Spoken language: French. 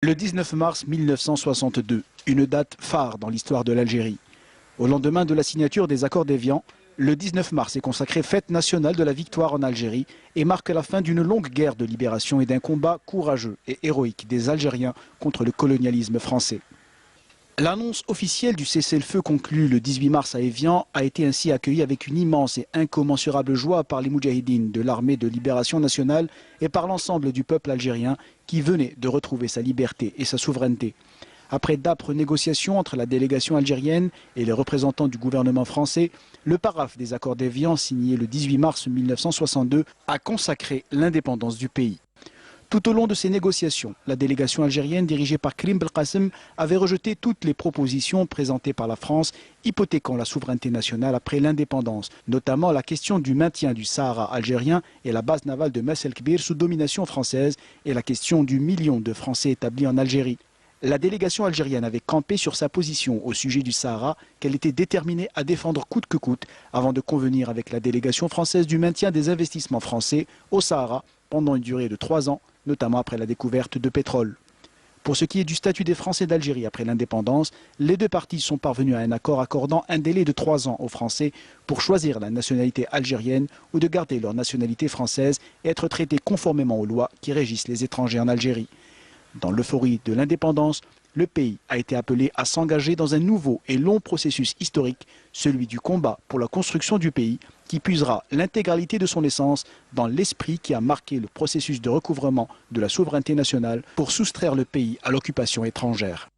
Le 19 mars 1962, une date phare dans l'histoire de l'Algérie. Au lendemain de la signature des accords d'Évian, le 19 mars est consacré fête nationale de la victoire en Algérie et marque la fin d'une longue guerre de libération et d'un combat courageux et héroïque des Algériens contre le colonialisme français. L'annonce officielle du cessez-le-feu conclu le 18 mars à Évian a été ainsi accueillie avec une immense et incommensurable joie par les moudjahidines de l'armée de libération nationale et par l'ensemble du peuple algérien qui venait de retrouver sa liberté et sa souveraineté. Après d'âpres négociations entre la délégation algérienne et les représentants du gouvernement français, le paraphe des accords d'Évian signé le 18 mars 1962 a consacré l'indépendance du pays. Tout au long de ces négociations, la délégation algérienne dirigée par Karim Belkacem avait rejeté toutes les propositions présentées par la France hypothéquant la souveraineté nationale après l'indépendance, notamment la question du maintien du Sahara algérien et la base navale de Mess el-Kbir sous domination française et la question du million de Français établis en Algérie. La délégation algérienne avait campé sur sa position au sujet du Sahara qu'elle était déterminée à défendre coûte que coûte avant de convenir avec la délégation française du maintien des investissements français au Sahara pendant une durée de 3 ans, notamment après la découverte de pétrole. Pour ce qui est du statut des Français d'Algérie après l'indépendance, les deux parties sont parvenues à un accord accordant un délai de 3 ans aux Français pour choisir la nationalité algérienne ou de garder leur nationalité française et être traités conformément aux lois qui régissent les étrangers en Algérie. Dans l'euphorie de l'indépendance, le pays a été appelé à s'engager dans un nouveau et long processus historique, celui du combat pour la construction du pays, qui puisera l'intégralité de son essence dans l'esprit qui a marqué le processus de recouvrement de la souveraineté nationale pour soustraire le pays à l'occupation étrangère.